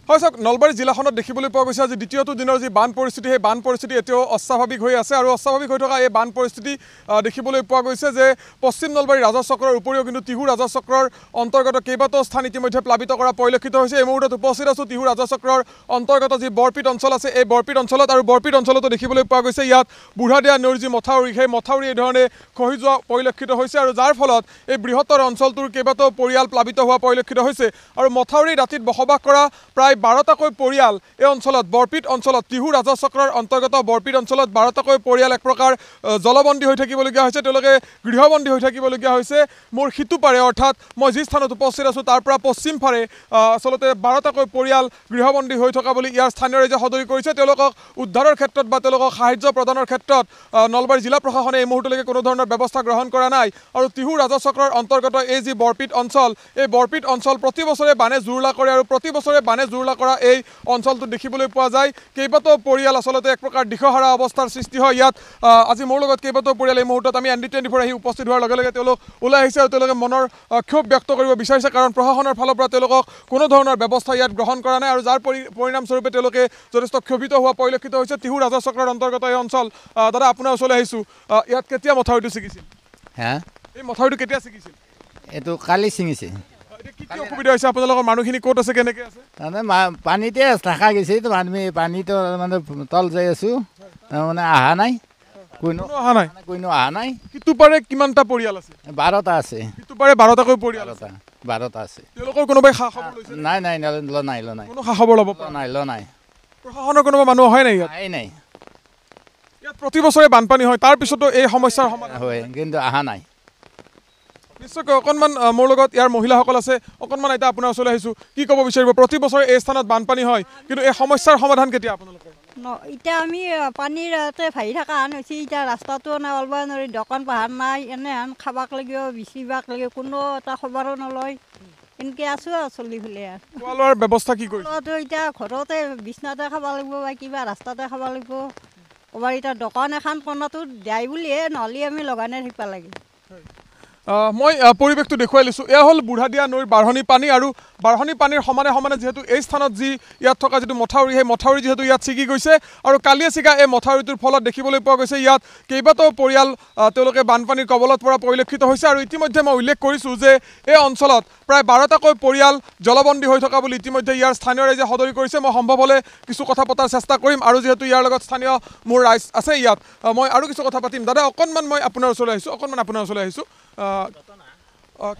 হয় চাওক নলবাৰী জিলাখনত দেখিবলৈ পোৱা গৈছে যে দ্বিতীয়টো দিনৰ যি বান পৰিস্থিতি সেই বান পৰিস্থিতি এতিয়াও অস্বাভাৱিক হৈ আছে আৰু অস্বাভাৱিক হৈ থকা এই বান পৰিস্থিতি দেখিবলৈ পোৱা গৈছে যে পশ্চিম নলবাৰী ৰাজহ চক্ৰৰ উপৰিও কিন্তু টিহু ৰাজহ চক্ৰৰ অন্তৰ্গত কেইবাটাও স্থান ইতিমধ্যে প্লাবিত কৰা পৰিলক্ষিত হৈছে। এই মুহূৰ্তত উপস্থিত আছোঁ টিহু ৰাজহ চক্ৰৰ অন্তৰ্গত যি বৰপীট অঞ্চল আছে এই বৰপীট অঞ্চলত আৰু বৰপীট অঞ্চলতো দেখিবলৈ পোৱা গৈছে ইয়াত বুঢ়াদিয়া নৈৰ যি মথাউৰি সেই মথাউৰি এই ধৰণে খহি যোৱা পৰিলক্ষিত হৈছে আৰু যাৰ ফলত এই বৃহত্তৰ অঞ্চলটোৰ কেইবাটাও পৰিয়াল প্লাবিত হোৱা পৰিলক্ষিত হৈছে আৰু মথাউৰি দাঁতিত বসবাস কৰা প্ৰায় 12টাকৈ পৰিয়াল এই অঞ্চলত বৰপীট অঞ্চলত টিহু ৰাজহ চক্ৰৰ অন্তৰ্গত বৰপীট অঞ্চলত 12টাকৈ পৰিয়াল এক প্ৰকাৰ জলবন্দী হৈ থাকিবলগীয়া হৈছে, তেওঁলোকে গৃহবন্দী হৈ থাকিবলগীয়া হৈছে। মোৰ সিটোপাৰে অৰ্থাৎ মই যি স্থানত উপস্থিত আছোঁ তাৰ পৰা পশ্চিম ফালে আচলতে 12টাকৈ পৰিয়াল গৃহবন্দী হৈ থকা বুলি ইয়াৰ স্থানীয় ৰাইজে সদৰি কৰিছে। তেওঁলোকক উদ্ধাৰৰ ক্ষেত্ৰত বা তেওঁলোকক সাহায্য প্ৰদানৰ ক্ষেত্ৰত নলবাৰী জিলা প্ৰশাসনে এই মুহূৰ্তলৈকে কোনো ধৰণৰ ব্যৱস্থা গ্ৰহণ কৰা নাই আৰু টিহু ৰাজহ চক্ৰৰ অন্তৰ্গত এই যি বৰপীট অঞ্চল এই বৰপীট অঞ্চল প্ৰতি বছৰে বানে জুৰুলা কৰে আৰু প্ৰতি বছৰে বানে জুৰুলা কৰা এই অঞ্চলটো দেখিবলৈ পোৱা যায়। কেইবাটাও পৰিয়াল আচলতে এক প্ৰকাৰ দিশহাৰা অৱস্থাৰ সৃষ্টি হয় ইয়াত। আজি মোৰ লগত কেইবাটাও পৰিয়াল এই মুহূৰ্তত আমি ND24 আহি উপস্থিত হোৱাৰ লগে লগে তেওঁলোক ওলাই আহিছে আৰু তেওঁলোকে মনৰ ক্ষোভ ব্যক্ত কৰিব বিচাৰিছে কাৰণ প্ৰশাসনৰ ফালৰ পৰা তেওঁলোকক কোনো ধৰণৰ ব্যৱস্থা ইয়াত গ্ৰহণ কৰা নাই আৰু যাৰ পৰিণামস্বৰূপে তেওঁলোকে যথেষ্ট ক্ষোভিত হোৱা পৰিলক্ষিত হৈছে। টিহু ৰাজহ চক্ৰৰ অন্তৰ্গত এই অঞ্চল দাদা আপোনাৰ ওচৰলৈ আহিছোঁ, ইয়াত কেতিয়া মথাউৰিটো ছিগিছিল? এই মথাউৰিটো কেতিয়া ছিগিছিল? এইটো কালি ছিঙিছে। কি অসুবিধা হৈছে আপোনালোকৰ মানুহখিনি ক'ত আছে কেনেকৈ আছে? তাৰমানে পানীতে থকা গৈছে, আমি পানীটো মানে তল যাই আছোঁ, তাৰমানে অহা নাই, কোনো অহা নাই, কোনো অহা নাই। সিটোপাৰে কিমানটা পৰিয়াল আছে? 12টা আছে। সিটোপাৰে 12টাকৈ পৰিয়াল আছে। 12টা আছে। তেওঁলোকৰ কোনোবাই খা খবৰ লৈছে? নাই নাই নাই কোনো খা খবৰ ল'ব পৰা নাই নাই। প্ৰশাসনৰ কোনোবা মানুহ হয় নাই ইয়াত? নাই। ইয়াত প্ৰতি বছৰে বানপানী হয়, তাৰ পিছতো এই সমস্যাৰ সমাধান হয় কিন্তু অহা নাই। নিশ্চয়কৈ অকণমান মোৰ লগত ইয়াৰ মহিলাসকল আছে, অকণমান এতিয়া আপোনাৰ ওচৰলৈ আহিছোঁ, কি ক'ব বিচাৰিব? প্ৰতি বছৰে এই স্থানত বানপানী হয় কিন্তু এই সমস্যাৰ সমাধান কেতিয়া আপোনালোকৰ? এতিয়া আমি পানীৰ ভাহি থকা হেন হৈছে, এতিয়া ৰাস্তাটো নাই, ওলাব নোৱাৰি, দোকান পাহাৰ নাই, এনেহেন খাবাক লাগিব বিচিবাক লাগিব, কোনো এটা খবৰো নলয়, এনেকৈ আছোঁ আৰু চলি পেলাই। খোৱা লোৱাৰ ব্যৱস্থা কি কৰিছে? এতিয়া ঘৰতে বিচনাতে খাব লাগিব বা কিবা ৰাস্তাতে খাব লাগিব, ক'ৰবাত এতিয়া দোকান এখন কোণাটো দিয়াই বুলিহে, নহ'লে আমি লগাই থাকিব লাগে। মই পৰিৱেশটো দেখুৱাই লৈছোঁ, এয়া হ'ল বুঢ়াদিয়া নৈৰ বাঢ়নী পানী আৰু বাঢ়নী পানীৰ সমানে সমানে যিহেতু এই স্থানত যি ইয়াত থকা যিটো মথাউৰি সেই মথাউৰি যিহেতু ইয়াত ছিগি গৈছে আৰু কালিয়ে ছিগা এই মথাউৰিটোৰ ফলত দেখিবলৈ পোৱা গৈছে ইয়াত কেইবাটাও পৰিয়াল তেওঁলোকে বানপানীৰ কবলত পৰা পৰিলক্ষিত হৈছে আৰু ইতিমধ্যে মই উল্লেখ কৰিছোঁ যে এই অঞ্চলত প্ৰায় 12টাকৈ পৰিয়াল জলবন্দী হৈ থকা বুলি ইতিমধ্যে ইয়াৰ স্থানীয় ৰাইজে সদৰি কৰিছে। মই সম্ভৱ হ'লে কিছু কথা পতাৰ চেষ্টা কৰিম আৰু যিহেতু ইয়াৰ লগত স্থানীয় মোৰ ৰাইজ আছে ইয়াত, মই আৰু কিছু কথা পাতিম। দাদা অকণমান মই আপোনাৰ ওচৰলৈ আহিছোঁ,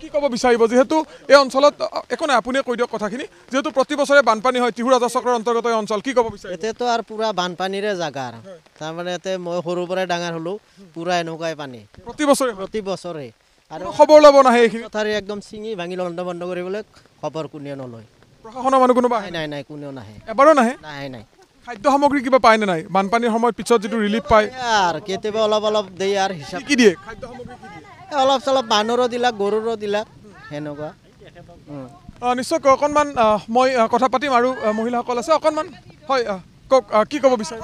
কি ক'ব বিচাৰিব? যিহেতু এই অঞ্চলত একো নাই, আপুনিয়ে কৈ দিয়ক কথাখিনি। যিহেতু প্ৰতি বছৰে বানপানী হয় টিহু ৰাজহ চক্ৰৰ অন্তৰ্গত এই অঞ্চল, কি ক'ব বিচাৰিব? এতিয়াতো আৰু পুৰা বানপানীৰে জাগা, তাৰমানে ইয়াতে মই সৰুৰ পৰাই ডাঙৰ হ'লোঁ, পুৰা এনেকুৱাই পানী প্ৰতি বছৰে আৰু খবৰ ল'ব নাহে এইখিনি কথাৰে একদম ছিঙি ভাঙি বন্ধ কৰিবলৈ খবৰ কোনেও নলয়। প্ৰশাসনৰ মানুহ কোনোবা? নাই কোনেও নাহে, এবাৰো নাহে। নাই। খাদ্য সামগ্ৰী কিবা পায়নে নাই? বানপানীৰ সময়ত পিছত যিটো ৰিলিফ পায় আৰু কেতিয়াবা অলপ দিয়ে আৰু হিচাপ কি দিয়ে? খাদ্য সামগ্ৰী কি দিয়ে? অলপ চলপ মানুহৰো দিলাক, গৰুৰো দিলাক, সেনেকুৱা। নিশ্চয়কৈ অকণমান মই কথা পাতিম আৰু মহিলাসকল আছে, অকণমান হয় কওক, কি ক'ব বিচাৰে?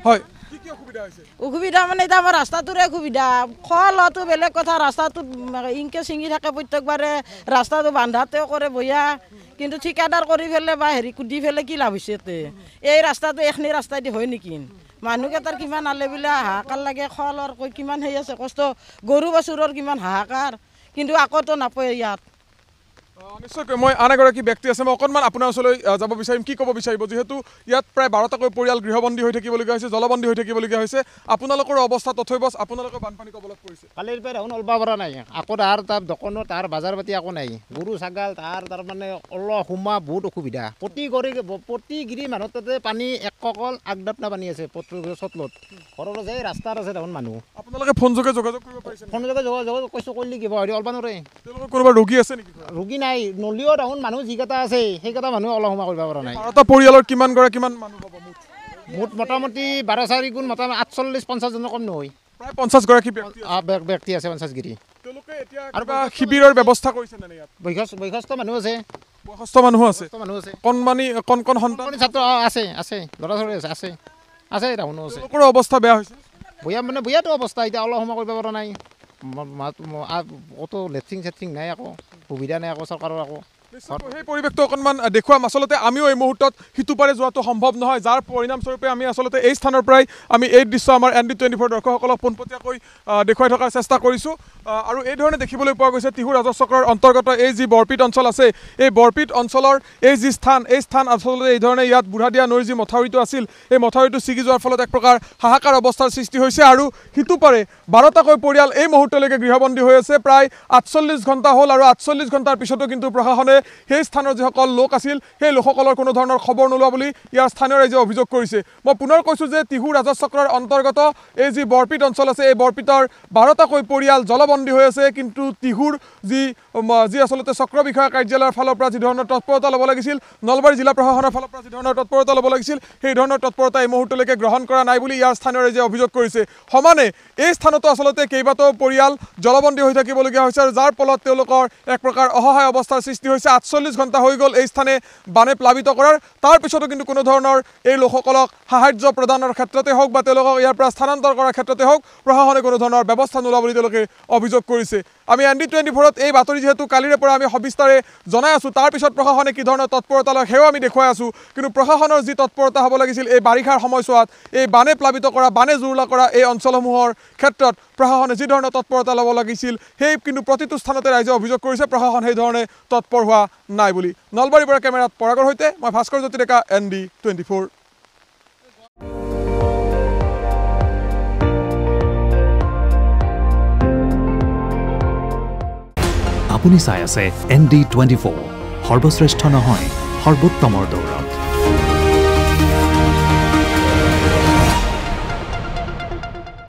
হয় অসুবিধা মানে এতিয়া আমাৰ ৰাস্তাটোৰে অসুবিধা, খোৱা লোৱাটো বেলেগ কথা, ৰাস্তাটো ইনকে ছিঙি থাকে প্ৰত্যেকবাৰে, ৰাস্তাটো বান্ধাতেও কৰে বঢ়িয়া, কিন্তু ঠিকাদাৰ কৰি ফেলে বা দি ফেলে কি লাভ হৈছে? এই ৰাস্তাটো এইখিনি ৰাস্তাই দি হয় নেকি? মানুহকেইটাৰ কিমান আলে বোলে হাহাকাৰ লাগে, খোৱা লোৱাৰ কিমান হেৰি আছে কষ্ট, গৰু বাছুৰৰ কিমান হাহাকাৰ, কিন্তু আকতো নাপায় ইয়াত। নিশ্চয়কৈ মই আন এগৰাকী ব্যক্তি আছে, মই অকণমান আপোনাৰ ওচৰলৈ যাব বিচাৰিম, কি ক'ব বিচাৰিব? যিহেতু ইয়াত প্ৰায় 12টাকৈ পৰিয়াল গৃহবন্দী হৈ থাকিবলগীয়া হৈছে, জলবন্দী হৈ থাকিবলগীয়া হৈছে, আপোনালোকৰ অৱস্থা তথৈবচ, আপোনালোকৰ বানপানী কবলত পৰিছে। কালিৰ পৰা দেখোন ওলাব পৰা নাই, আকৌ তাৰ দোকানত তাৰ বাজাৰ পাতি একো নাই, গৰু ছাগাল তাৰমানে অলপ সোমা বহুত অসুবিধা, প্ৰতিগিৰি মানুহৰ তাতে পানী এক ককল আগদাপনা পানী আছে, চতলত ঘৰৰ আছে, ৰাস্তাত আছে দেখোন মানুহ। আপোনালোকে ফোনযোগে যোগাযোগ কৰিব পাৰিছে? ফোনযোগে যোগাযোগ কৈছোঁ, কৰিলে কিবা হেৰি ওলাব নোৱাৰে। তেওঁলোকৰ কোনোবা ৰোগী আছে নেকি? ৰোগী নাই, নলিও দেখোন মানুহ যিকেইটা আছে সেইকেইটা মানুহ অলপ সময় কৰিব পৰা নাই। 12টা পৰিয়ালৰ কিমান মানুহ হ'ব? মুঠ মোটামুটি 12-4 গুণ মোটামুটি 48-50 জনৰ কম নহয়, প্ৰায় 50গৰাকী ব্যক্তি আছে, 50 গিৰি। তেওঁলোকে এতিয়া আৰু শিবিৰৰ ব্যৱস্থা কৰিছে নে ইয়াত? বয়সস্থ মানুহ আছে, কণ সন্তান ছাত্ৰ আছে, ল'ৰা ছোৱালী আছে টাউনো আছে। তেওঁলোকৰ অৱস্থা বেয়া হৈছে, বেয়াটো অৱস্থা, এতিয়া অলপ সময় কৰিব পৰা নাই, অত লেট্ৰিন চেট্ৰিন নাই, আকৌ সুবিধা নাই আকৌ চৰকাৰৰ, আকৌ সেই পৰিৱেশটো অকণমান দেখুৱাম আচলতে আমিও এই মুহূৰ্তত সিটোপাৰে যোৱাটো সম্ভৱ নহয় যাৰ পৰিণামস্বৰূপে আমি আচলতে এই স্থানৰ পৰাই আমি এই দৃশ্য আমাৰ ND24 দৰ্শকসকলক পোনপটীয়াকৈ দেখুৱাই থকাৰ চেষ্টা কৰিছোঁ আৰু এই ধৰণে দেখিবলৈ পোৱা গৈছে টিহু ৰাজহ চক্ৰৰ অন্তৰ্গত এই যি বৰপীট অঞ্চল আছে এই বৰপীট অঞ্চলৰ এই যি স্থান এই স্থান আচলতে এই ধৰণে ইয়াত বুঢ়াদিয়া নৈৰ যি মথাউৰিটো আছিল এই মথাউৰিটো ছিগি যোৱাৰ ফলত এক প্ৰকাৰ হাহাকাৰ অৱস্থাৰ সৃষ্টি হৈছে আৰু সিটোপাৰে 12টাকৈ পৰিয়াল এই মুহূৰ্তলৈকে গৃহবন্দী হৈ আছে প্ৰায় 48 ঘণ্টা হ'ল আৰু 48 ঘণ্টাৰ পিছতো কিন্তু প্ৰশাসনে সেই স্থানৰ যিসকল লোক আছিল সেই লোকসকলৰ কোনো ধৰণৰ খবৰ নোলোৱা বুলি ইয়াৰ স্থানীয় ৰাইজে অভিযোগ কৰিছে মই পুনৰ কৈছোঁ যে টিহু ৰাজহ চক্ৰৰ অন্তৰ্গত এই যি বৰপীট অঞ্চল আছে এই বৰপীটৰ 12টাকৈ পৰিয়াল জলবন্দী হৈ আছে কিন্তু টিহুৰ যি আচলতে চক্ৰ বিষয়া কাৰ্যালয়ৰ ফালৰ পৰা যি ধৰণৰ তৎপৰতা ল'ব লাগিছিল নলবাৰী জিলা প্ৰশাসনৰ ফালৰ পৰা যি ধৰণৰ তৎপৰতা ল'ব লাগিছিল সেই ধৰণৰ তৎপৰতা এই মুহূৰ্তলৈকে গ্ৰহণ কৰা নাই বুলি ইয়াৰ স্থানীয় ৰাইজে অভিযোগ কৰিছে সমানে এই স্থানতো আচলতে কেইবাটাও পৰিয়াল জলবন্দী হৈ থাকিবলগীয়া হৈছে আৰু যাৰ ফলত তেওঁলোকৰ এক প্ৰকাৰ অসহায় অৱস্থাৰ সৃষ্টি হৈছে 48 ঘণ্টা হৈ গ'ল এই স্থানে বানে প্লাবিত কৰাৰ তাৰ পিছতো কিন্তু কোনো ধৰণৰ এই লোকসকলক সাহায্য প্ৰদানৰ ক্ষেত্ৰতে হওক বা তেওঁলোকক ইয়াৰ পৰা স্থানান্তৰ কৰাৰ ক্ষেত্ৰতে হওক প্ৰশাসনে কোনো ধৰণৰ ব্যৱস্থা নোলোৱা বুলি তেওঁলোকে অভিযোগ কৰিছে আমি ND24ত এই বাতৰি যেহেতু কালিৰে পৰা আমি সবিস্তাৰে জনাই আছোঁ তাৰ পিছত প্ৰশাসনে কি ধৰণৰ তৎপৰতা লয় সেয়াও আমি দেখুৱাই আছোঁ কিন্তু প্ৰশাসনৰ যি তৎপৰতা হ'ব লাগিছিল এই বাৰিষাৰ সময়ছোৱাত এই বানে প্লাবিত কৰা বানে জুৰুলা কৰা এই অঞ্চলসমূহৰ ক্ষেত্ৰত প্ৰশাসনে যি ধৰণৰ তৎপৰতা ল'ব লাগিছিল সেই কিন্তু প্ৰতিটো স্থানতে ৰাইজে অভিযোগ কৰিছে প্ৰশাসন সেই ধৰণে তৎপৰ হোৱা নাই বুলি নলবাৰীৰ পৰা কেমেৰাত পৰাগৰ সৈতে মই ভাস্কৰ জ্যোতি ডেকা ND24 আপুনি চাই আছে ND24 সৰ্বশ্ৰেষ্ঠ নহয় সৰ্বোত্তমৰ দৌৰত